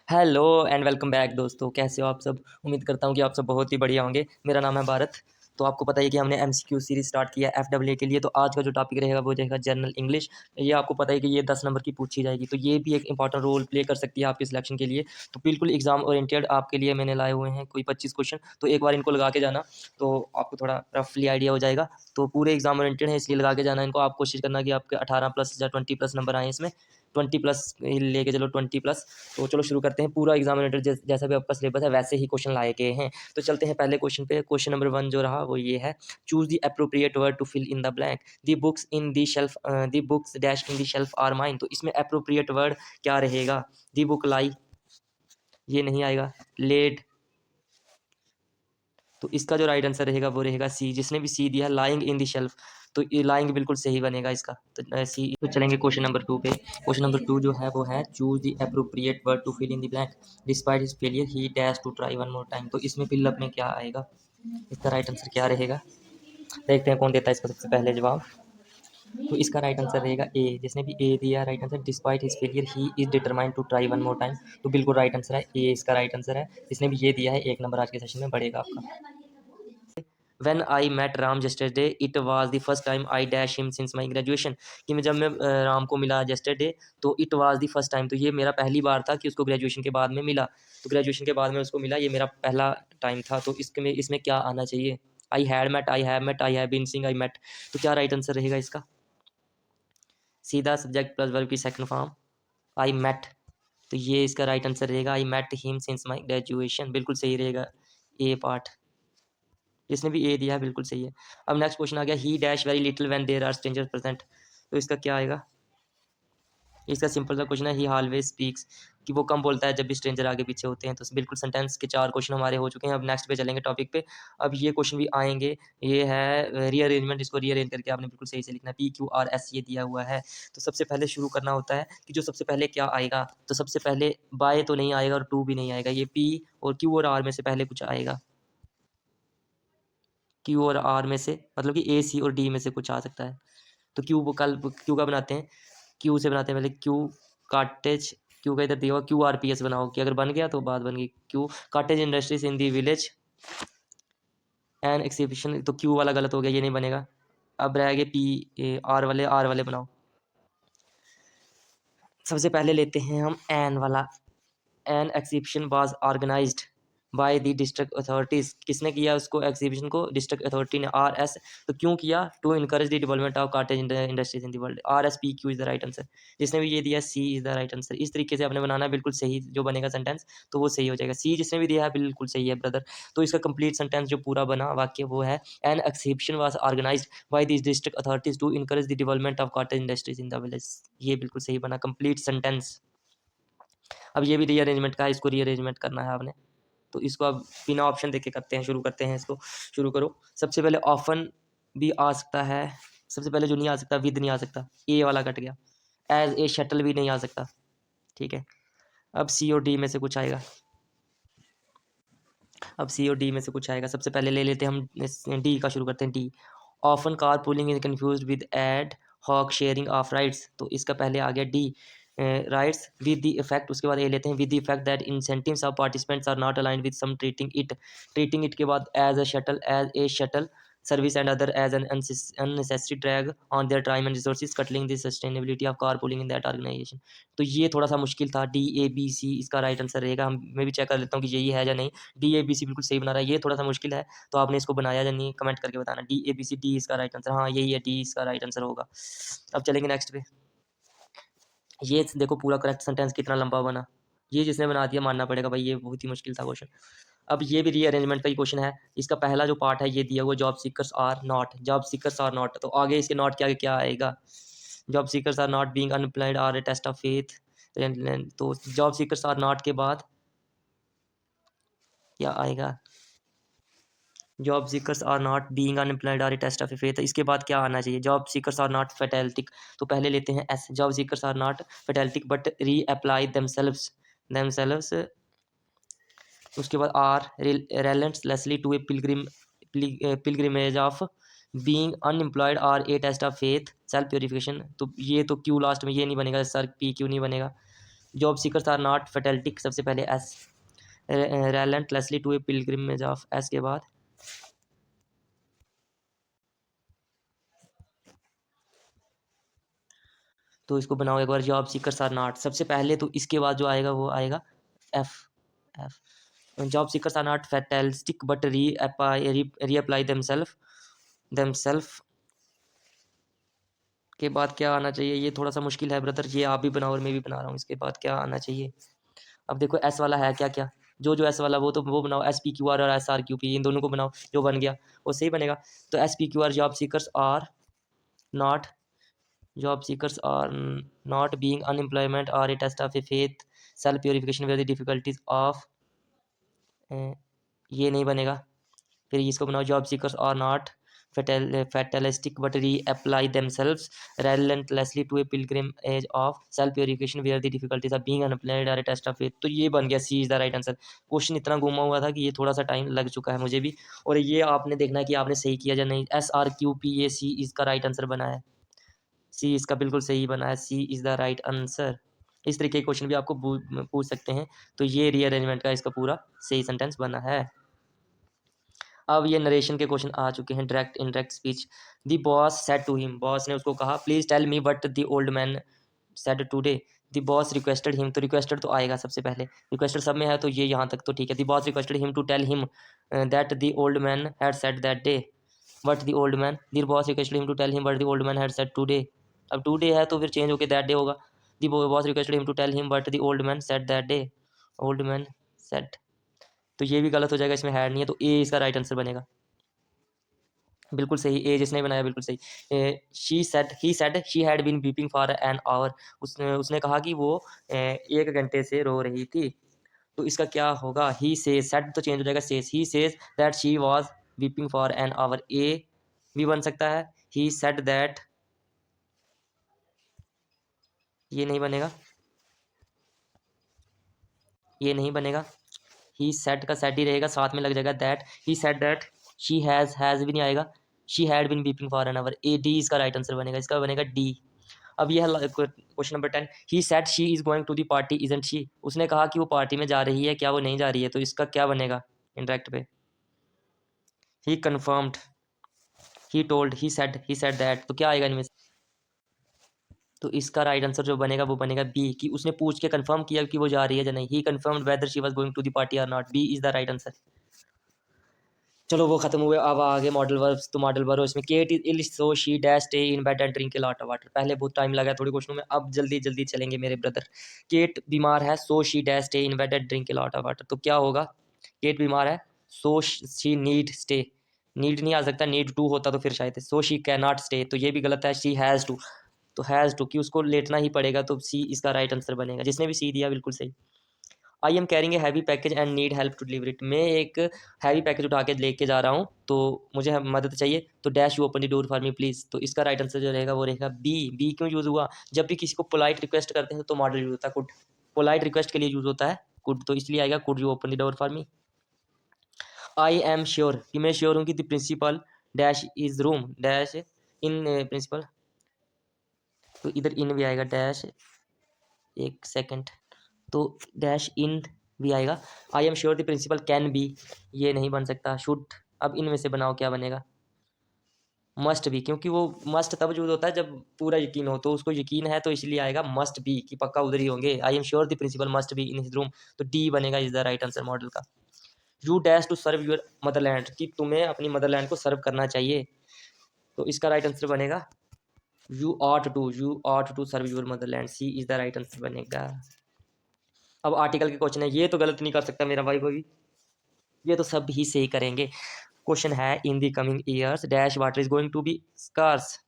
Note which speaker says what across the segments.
Speaker 1: Hello and welcome back दोस्तों, कैसे हो आप सब। उम्मीद करता हूँ कि आप सब बहुत ही बढ़िया होंगे। मेरा नाम है भारत। तो आपको पता है कि हमने एमसीक्यू सीरीज स्टार्ट किया है एफडब्ल्यू के लिए। तो आज का जो टॉपिक रहेगा वो रहेगा जनरल इंग्लिश। ये आपको पता है कि ये 10 नंबर की पूछी जाएगी, तो ये भी एक इंपॉर्टेंट रोल प्ले कर सकती है आपके सिलेक्शन के लिए। तो बिल्कुल एग्जाम ओरिएंटेड आपके लिए मैंने लाए हुए हैं कोई 25 क्वेश्चन। तो एक बार इनको लगा के जाना तो आपको थोड़ा रफली आइडिया हो जाएगा। तो पूरे एग्जाम ओरिएंटेड है, इसलिए लगा के जाना इनको। आप कोशिश करना कि आपके 18+ या 20+ नंबर आए इसमें। 20+ लेके चलो, 20+। तो चलो शुरू करते हैं। पूरा एग्जामिनेटर जैसा भी आपका सिलेबस है वैसे ही क्वेश्चन लाए गए हैं। तो चलते हैं पहले क्वेश्चन पे। क्वेश्चन नंबर 1 जो रहा वो ये है, choose the appropriate word to fill in the blank. The books dash in the shelf are mine. तो इसमें अप्रोप्रिएट वर्ड क्या रहेगा। दी बुक लाई, ये नहीं आएगा। लेड, तो इसका जो राइट आंसर रहेगा वो रहेगा सी। जिसने भी सी दिया लाइंग इन द शेल्फ, तो ये लाइंग बिल्कुल सही बनेगा इसका। तो सी। तो चलेंगे क्वेश्चन नंबर 2 पे। क्वेश्चन नंबर 2 जो है वो है, choose the appropriate word to fill in the blank. Despite his failure he dash to try one more time. तो इसमें फिलअप में क्या आएगा, इसका राइट आंसर क्या रहेगा। देखते हैं कौन देता है इसका सबसे पहले जवाब। तो इसका राइट आंसर रहेगा ए। जिसने भी ए दिया right answer, despite his failure he is determined to try one more time. तो बिल्कुल राइट आंसर है ए, इसका राइट आंसर है। जिसने भी ये दिया है 1 नंबर आज के सेशन में बढ़ेगा आपका। When I met Ram yesterday, it was the first time I dash him since my graduation। कि मैं जब मैं राम को मिला yesterday, तो it was the first time, तो ये मेरा पहली बार था कि उसको ग्रेजुएशन के बाद में मिला। तो ग्रेजुएशन के बाद में उसको मिला, ये मेरा पहला टाइम था। तो इसमें क्या आना चाहिए। I had met, I have met, I have been seeing, I met. तो क्या राइट आंसर रहेगा इसका। सीधा सब्जेक्ट प्लस वर्ब की सेकंड फॉर्म, आई मेट। तो ये इसका राइट आंसर रहेगा, I met him since my graduation. बिल्कुल सही रहेगा ए पार्ट। जिसने भी ए दिया है बिल्कुल सही है। अब नेक्स्ट क्वेश्चन आ गया, he dash very little when there are strangers present. तो इसका क्या आएगा। इसका सिंपल सा क्वेश्चन है, ही ऑलवेज स्पीक्स, कि वो कम बोलता है जब भी स्ट्रेंजर आगे पीछे होते हैं। तो बिल्कुल सेंटेंस के 4 क्वेश्चन हमारे हो चुके हैं। अब नेक्स्ट पे चलेंगे टॉपिक पे। अब ये क्वेश्चन भी आएंगे। ये है रीअरेंजमेंट, इसको रीअरेंज करके आपने बिल्कुल सही से लिखना है। PQRS ये दिया हुआ है। तो सबसे पहले शुरू करना होता है कि जो सबसे पहले क्या आएगा। तो सबसे पहले बाय तो नहीं आएगा और टू भी नहीं आएगा। ये P और Q और R में से पहले कुछ आएगा। क्यू और आर में से, मतलब कि ए सी और डी में से कुछ आ सकता है। तो क्यू का बनाते हैं, क्यू से बनाते हैं पहले। क्यू काटेज, क्यू का इधर दिया हुआ QRPS बनाओ, कि अगर बन गया तो बात बन गई। Q cottage industries in the village and exhibition. तो क्यू वाला गलत हो गया, ये नहीं बनेगा। अब रह गए आर वाले बनाओ। सबसे पहले लेते हैं हम एन वाला। An exhibition was organised by the district authorities. किसने किया उसको एग्जीबिशन को, डिस्ट्रिक्ट अथॉरिटी ने। RS, तो क्यों किया, to encourage the development of cottage industries in the world. RSPQ is the right answer. जिसने भी ये दिया C is the right answer. इस तरीके से आपने बनाना है, बिल्कुल सही जो बनेगा सेंटेंस तो वो सही हो जाएगा। सी जिसने भी दिया है बिल्कुल सही है ब्रदर। तो इसका कंप्लीट सेंटेंस जो पूरा बना वाक्य वो है, an exhibition was organised by the district authorities to encourage the development of cottage industries in the village. ये बिल्कुल सही बना कंप्लीट सेंटेंस। अब ये भी रीअरेंजमेंट का है, इसको रीअरेंजमेंट करना है आपने। तो इसको अब बिना ऑप्शन देके करते हैं, शुरू करते हैं इसको। शुरू करो। सबसे पहले ऑफन भी आ सकता है। सबसे पहले जो नहीं आ सकता, विद नहीं आ सकता, ए वाला कट गया। एज ए शटल भी नहीं आ सकता, ठीक है। अब सी और डी में से कुछ आएगा। अब सी और डी में से कुछ आएगा। सबसे पहले ले लेते हैं हम डी का, शुरू करते हैं D. Often car pooling is confuse with ad hoc sharing of rides. तो इसका पहले आ गया D rides with the effect. उसके बाद ये लेते हैं with the effect that incentives of participants are not aligned with some treating it के बाद as a shuttle service and other as an unnecessary drag on their time and resources curtailing the sustainability of car pooling in that organisation. तो ये थोड़ा सा मुश्किल था। DABC इसका right answer रहेगा। मैं भी चेक कर लेता हूँ कि यही है या नहीं। DABC बिल्कुल सही बना रहा है। ये थोड़ा सा मुश्किल है, तो आपने इसको बनाया या नहीं कमेंट करके बताना। DABC डी इसका राइट आंसर, हाँ यही है, डी इसका राइट आंसर होगा। अब चलेंगे नेक्स्ट पे। ये देखो पूरा करेक्ट सेंटेंस कितना लंबा बना। ये जिसने बना दिया मानना पड़ेगा भाई, ये बहुत ही मुश्किल था क्वेश्चन। अब ये भी रीअरेंजमेंट का ही क्वेश्चन है। इसका पहला जो पार्ट है ये दिया हुआ, job seekers are not, job seekers are not. तो आगे इसके नॉट के आगे क्या आएगा। Job seekers are not being unemployed are a test of faith. तो जॉब सीकर्स आर नॉट के बाद क्या आएगा। Job seekers are not being unemployed are a test of faith. इसके बाद क्या आना चाहिए, job seekers are not fatalistic. तो पहले लेते हैं S, job seekers are not फेटेलिटिक but reapply themselves. उसके बाद R relentlessly to a pilgrimage of being unemployed are a test of faith self purification. तो ये तो क्यू लास्ट में, ये नहीं बनेगा सर, PQ नहीं बनेगा। Job seekers are not fatalistic, सबसे पहले S. relentlessly to a pilgrimage of, S के बाद तो इसको बनाओ एक बार, जॉब सीकर्स आर नॉट, सबसे पहले तो इसके बाद जो आएगा वो आएगा F. F, job seekers are not fatalistic but reapply themself के बाद क्या आना चाहिए, ये थोड़ा सा मुश्किल है ब्रदर, ये आप भी बनाओ और मैं भी बना रहा हूँ, इसके बाद क्या आना चाहिए। अब देखो एस वाला है क्या क्या, जो जो एस वाला वो तो वो बनाओ, एस पी क्यू आर और एस आर क्यू पी, इन दोनों को बनाओ, जो बन गया वो सही बनेगा। तो S P Q R, not job seekers are not being unemployment are a test of a faith self purification where the difficulties of, ये नहीं बनेगा। फिर इसको बनाओ, job seekers are not fatalistic but reapply themselves relentlessly to a pilgrim age of self purification where the difficulties of being unemployed are a test of faith। तो ये बन गया, C is the right answer. Question इतना घुमा हुआ था कि ये थोड़ा सा टाइम लग चुका है मुझे भी, और ये आपने देखना है कि आपने सही किया या नहीं। S R Q P A C इसका राइट आंसर बना है, सी इसका बिल्कुल सही बना है, सी इज द राइट आंसर। इस तरीके के क्वेश्चन भी आपको पूछ सकते हैं। तो ये रीअरेंजमेंट का इसका पूरा सही सेंटेंस बना है। अब ये नरेशन के क्वेश्चन आ चुके हैं, direct indirect speech. The boss said to him, boss ने उसको कहा, please tell me what the old man said today. The boss requested him, तो रिक्वेस्टेड तो आएगा सबसे पहले, रिक्वेस्टेड सब में है तो ये यहाँ तक तो ठीक है। The boss requested him to tell him that the old man had said that day, what the old man, the boss requested him to tell him what the old man had said today. अब today है तो फिर change होकर that day होगा। The boss requested him to tell him what the old man said that day, old man said, तो ये भी गलत हो जाएगा, इसमें है नहीं है, तो ए इसका राइट आंसर बनेगा। बिल्कुल सही, ए जिसने बनाया बिल्कुल सही। He said she had been weeping for an hour, उसने कहा कि वो 1 घंटे से रो रही थी। तो इसका क्या होगा, ही सेज, सेड तो चेंज हो जाएगा says, he says that she was weeping for an hour, A भी बन सकता है। ही सेड दैट, ये नहीं बनेगा, ये नहीं बनेगा। ही सेड का सेड ही रहेगा, साथ में लग जाएगा that, he said that she has भी नहीं आएगा, she had been weeping for an hour, A D इसका राइट आंसर बनेगा, इसका बनेगा डी। अब यह question number 10, he said she is going to the party isn't she, उसने कहा कि वो पार्टी में जा रही है, क्या वो नहीं जा रही है, तो इसका क्या बनेगा इंडायरेक्ट पे। ही कन्फर्म्ड, ही सेड दैट, तो क्या आएगा इनमें से, तो इसका राइट आंसर जो बनेगा वो बनेगा बी, कि उसने पूछ के कंफर्म किया कि वो जा रही है या नहीं। He confirmed whether she was going to the party और not, B is the right answer. चलो वो खत्म हुए, अब आगे मॉडल वर्ब्स। तो मॉडल वर्ब इसमें Kate is ill so she dash stay in bed and drink a lot of water, पहले बहुत टाइम लगा थोड़े क्वेश्चनों में, अब जल्दी जल्दी चलेंगे मेरे ब्रदर। केट बीमार है, सो she dash stay in bed and drink a lot of water, तो क्या होगा, केट बीमार है, so she need stay, need नहीं आ सकता, नीड टू होता तो फिर शायद, so she can not stay, तो ये भी गलत है, शी हैज़ टू, तो हैज़ टू कि उसको लेटना ही पड़ेगा, तो सी इसका राइट आंसर बनेगा, जिसने भी सी दिया बिल्कुल सही। I am carrying a heavy package and need help to deliver it, मैं एक हैवी पैकेज उठा के लेके जा रहा हूँ तो मुझे मदद चाहिए, तो dash you open the door for me please, तो इसका राइट आंसर जो रहेगा वो रहेगा बी। बी क्यों यूज़ हुआ, जब भी किसी को पोलाइट रिक्वेस्ट करते हैं तो मॉडल यूज़ होता है कुड, पोलाइट रिक्वेस्ट के लिए यूज़ होता है कुड, तो इसलिए आएगा could you open the door for me. I am sure, कि मैं श्योर हूँ कि the principal dash is room dash in principal, तो इधर इन भी आएगा डैश, एक सेकेंड, तो डैश इन भी आएगा। I am sure the principal can be, ये नहीं बन सकता, शुड, अब इनमें से बनाओ क्या बनेगा, मस्ट बी, क्योंकि वो मस्ट तब यूज होता है जब पूरा यकीन हो, तो उसको यकीन है तो इसलिए आएगा मस्ट बी, कि पक्का उधर ही होंगे। I am sure the principal must be in his room, तो डी बनेगा is the right answer modal का। You dash to serve your motherland, कि तुम्हें अपनी मदरलैंड को सर्व करना चाहिए, तो इसका राइट आंसर बनेगा you ought to serve your motherland, C is the right answer बनेगा। अब आर्टिकल के क्वेश्चन है, ये तो गलत नहीं कर सकता मेरा भाई कोई भी, ये तो सब ही सही करेंगे। क्वेश्चन है, in the coming years dash water is going to be scarce,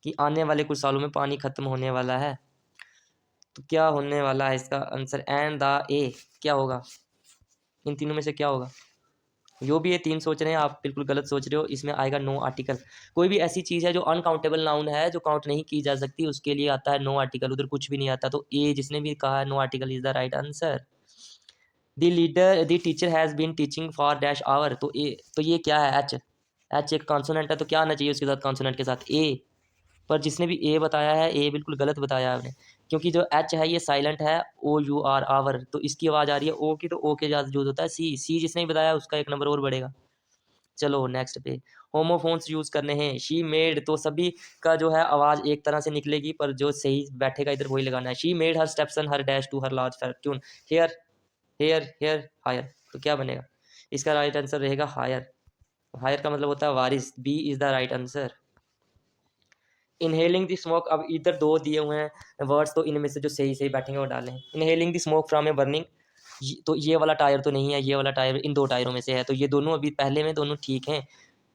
Speaker 1: कि आने वाले कुछ सालों में पानी खत्म होने वाला है, तो क्या होने वाला है इसका आंसर, एंड द ए क्या होगा, इन तीनों में से क्या होगा, जो भी ये तीन सोच रहे हैं आप बिल्कुल गलत सोच रहे हो, इसमें आएगा नो आर्टिकल। कोई भी ऐसी चीज़ है जो अनकाउंटेबल नाउन है, जो काउंट नहीं की जा सकती, उसके लिए आता है नो आर्टिकल, उधर कुछ भी नहीं आता, तो ए जिसने भी कहा है no article is the right answer. The teacher has been teaching for dash hour, तो ए, तो ये क्या है, एच, एच एक कॉन्सोनेंट है, तो क्या आना चाहिए उसके साथ कॉन्सोनेंट के साथ, ए, पर जिसने भी ए बताया है, ए बिल्कुल गलत बताया है आपने, क्योंकि जो एच है ये साइलेंट है, ओ यू आर आवर, तो इसकी आवाज़ आ रही है ओ की, तो ओ के साथ यूज होता है सी। सी जिसने भी बताया उसका एक नंबर और बढ़ेगा। चलो नेक्स्ट पे, होमोफोन्स यूज़ करने हैं, शी मेड, तो सभी का जो है आवाज़ एक तरह से निकलेगी, पर जो सही बैठेगा इधर वही लगाना है। She made her stepson her dash to her large fortune, heir heir heir heir, तो क्या बनेगा? इसका राइट आंसर रहेगा हायर। हायर का मतलब होता है वारिस, B is the right answer. Inhaling the smoke, अब इधर दो दिए हुए हैं वर्ड्स, तो इनमें से जो सही सही बैठेंगे वो डालें। Inhaling the smoke from a burning, तो ये वाला टायर तो नहीं है, ये वाला टायर इन दो टायरों में से है, तो ये दोनों अभी पहले में दोनों ठीक हैं।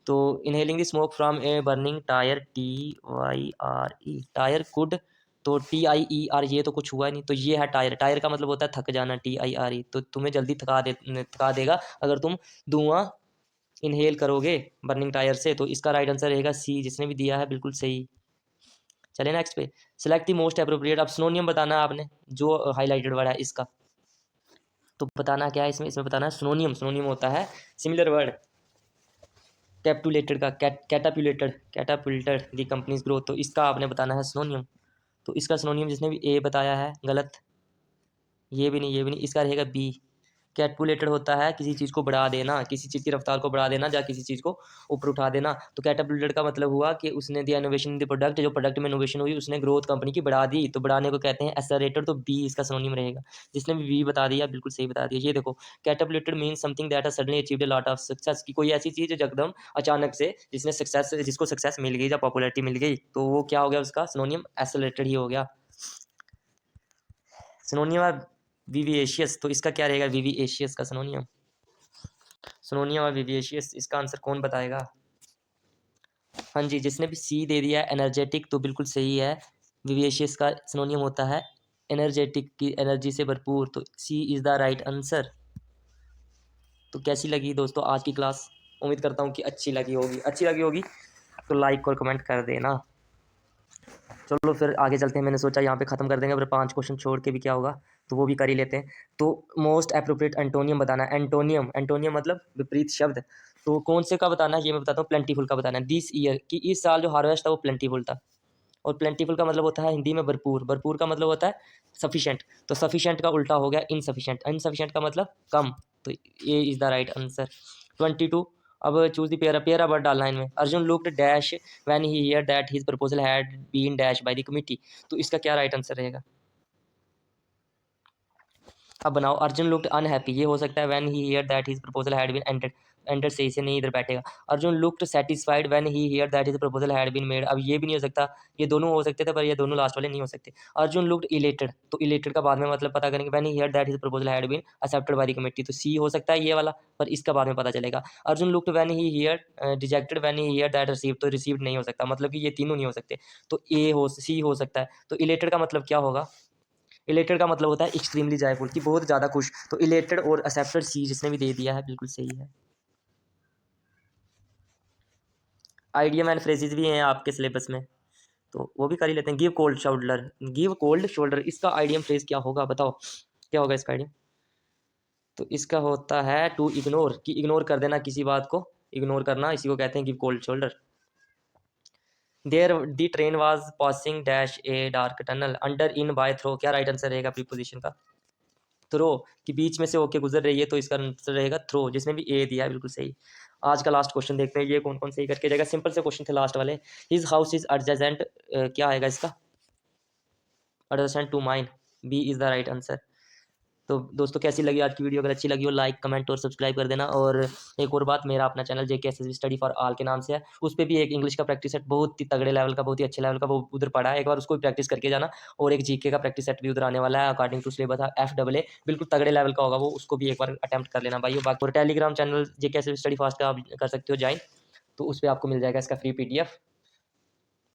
Speaker 1: तो inhaling the smoke from a burning tyre, T Y R E, tyre could, तो टी आई ई आर, ये तो कुछ हुआ नहीं, तो ये है टायर। टायर का मतलब होता है थक जाना, टी आई आर ई, तो तुम्हें जल्दी थका देगा अगर तुम धुआं इनहेल करोगे बर्निंग टायर से। तो इसका राइट आंसर रहेगा सी, जिसने भी दिया है बिल्कुल सही। चलिए नेक्स्ट पे, सेलेक्ट द मोस्ट अप्रोप्रिएट, अब सिनोनियम बताना है आपने, जो हाईलाइटेड वर्ड है इसका, तो बताना क्या है इसमें, इसमें बताना है सिनोनियम। सिनोनियम होता है सिमिलर वर्ड, कैप्टुलेटेड का कैटापुलेटेड, कैटापुल्टेड दी कंपनीज ग्रोथ, तो इसका आपने बताना है सिनोनियम। तो इसका सिनोनियम जिसने भी ए बताया है गलत, ये भी नहीं, ये भी नहीं, इसका रहेगा बी। कैटपुलेटेड होता है किसी चीज़ को बढ़ा देना, किसी चीज़ की रफ्तार को बढ़ा देना या किसी चीज़ को ऊपर उठा देना। तो कैटपुलेटेड का मतलब हुआ कि उसने दिया इनोवेशन इन द प्रोडक्ट, जो प्रोडक्ट में इनोवेशन हुई उसने ग्रोथ कंपनी की बढ़ा दी, तो बढ़ाने को कहते हैं एक्सेलरेटेड, तो बी इसका सिनोनिम रहेगा। जिसने भी बी बता दिया बिल्कुल सही बता दिया। ये देखो, catapulted means something that has suddenly achieved a lot of success, की कोई ऐसी चीज़ है एकदम अचानक से जिसने सक्सेस, जिसको सक्सेस मिल गई या पॉपुलैरिटी मिल गई, तो वो क्या हो गया उसका सिनोनिम, एक्सेलरेटेड ही हो गया। सिनोनियम है विविएशियस, तो इसका क्या रहेगा विविएशियस का सिनोनियम। सिनोनियम और विविएशियस, इसका आंसर कौन बताएगा? हाँ जी, जिसने भी सी दे दिया है एनर्जेटिक, तो बिल्कुल सही है। विविएशियस का सिनोनियम होता है एनर्जेटिक, की एनर्जी से भरपूर, तो सी इज़ द राइट आंसर। तो कैसी लगी दोस्तों आज की क्लास? उम्मीद करता हूँ कि अच्छी लगी होगी। अच्छी लगी होगी तो लाइक और कमेंट कर देना। चलो फिर आगे चलते हैं। मैंने सोचा यहाँ पे ख़त्म कर देंगे, फिर 5 क्वेश्चन छोड़ के भी क्या होगा, तो वो भी कर ही लेते हैं। तो मोस्ट एप्रोप्रिएट एंटोनियम बताना है। एंटोनियम, एंटोनियम मतलब विपरीत शब्द। तो कौन से का बताना है ये मैं बताता हूँ। प्लेंटीफुल का बताना है। दिस ईयर, कि इस साल जो हार्वेस्ट था वो प्लेंटीफुल था। और प्लेंटीफुल का मतलब होता है हिंदी में भरपूर। भरपूर का मतलब होता है सफिशेंट, तो सफिशेंट का उल्टा हो गया इनसफिशेंट। इनसफिशेंट का मतलब कम, तो ये इज़ द राइट आंसर। 22, अब choose the pair, pair word डालना है इनमें। Arjun looked dash when he hear that his proposal had been dash by the committee, तो इसका क्या राइट आंसर रहेगा? अब बनाओ, अर्जुन लुक्ड अनहैप्पी, ये हो सकता है when he hear that his proposal had been ended, ended सही से नहीं इधर बैठेगा। Arjun looked satisfied when he hear that his proposal had been made, अब ये भी नहीं हो सकता, ये दोनों हो सकते थे पर ये दोनों लास्ट वाले नहीं हो सकते। अर्जुन लुक्ड इलेटेड, तो इलेटेड का बाद में मतलब पता करेंगे, when he hear that his proposal had been accepted by the committee, तो सी हो सकता है ये वाला, पर इसका बाद में पता चलेगा। Arjun looked when he here dejected when he hear that received, तो रिसीव्ड नहीं हो सकता, मतलब कि ये तीनों नहीं हो सकते, तो ए हो, सी हो सकता है। तो इलेटेड का मतलब क्या होगा? इलेटेड का मतलब होता है एक्सट्रीमली जॉयफुल, कि बहुत ज़्यादा खुश, तो इलेटेड और एक्सेप्टेड सी जिसने भी दे दिया है बिल्कुल सही है। आइडियम एंड फ्रेजेस भी हैं आपके सिलेबस में, तो वो भी कर ही लेते हैं। Give cold shoulder, give cold shoulder, इसका आइडियम फ्रेज क्या होगा बताओ, क्या होगा इसका आइडियम? तो इसका होता है टू इग्नोर, कि इग्नोर कर देना किसी बात को, इग्नोर करना, इसी को कहते हैं give cold shoulder. There the train was passing dash a dark tunnel, under in by through, क्या राइट आंसर रहेगा प्रीपोजिशन का? थ्रो, कि बीच में से होके गुजर रही है, तो इसका आंसर रहेगा थ्रो, जिसने भी ए दिया है बिल्कुल सही। आज का लास्ट क्वेश्चन देखते हैं ये कौन कौन सही करके जाएगा। सिंपल से क्वेश्चन थे लास्ट वाले। हिज हाउस इज एडजेसेंट, क्या आएगा इसका? Adjacent to mine, B is the right answer. तो दोस्तों कैसी लगी आज की वीडियो? अगर अच्छी लगी हो लाइक कमेंट और सब्सक्राइब कर देना। और एक और बात, मेरा अपना channel JKSSB study for all के नाम से है, उस पर भी एक इंग्लिश का प्रैक्टिस सेट बहुत ही तगड़े लेवल का, बहुत ही अच्छे लेवल का वो उधर पड़ा है, एक बार उसको भी प्रैक्टिस करके जाना। और एक GK का प्रैक्टिस सेट भी उधर आने वाला है अकॉर्डिंग टू सिलेबस FAA, बिल्कुल तगड़े लेवल का होगा वो, उसको भी एक बार अटैम्प्ट कर लेना भाई। बाकी और Telegram channel JKSSB study fast का आप कर सकते हो ज्वाइन, तो उस पर आपको मिल जाएगा इसका फ्री PDF।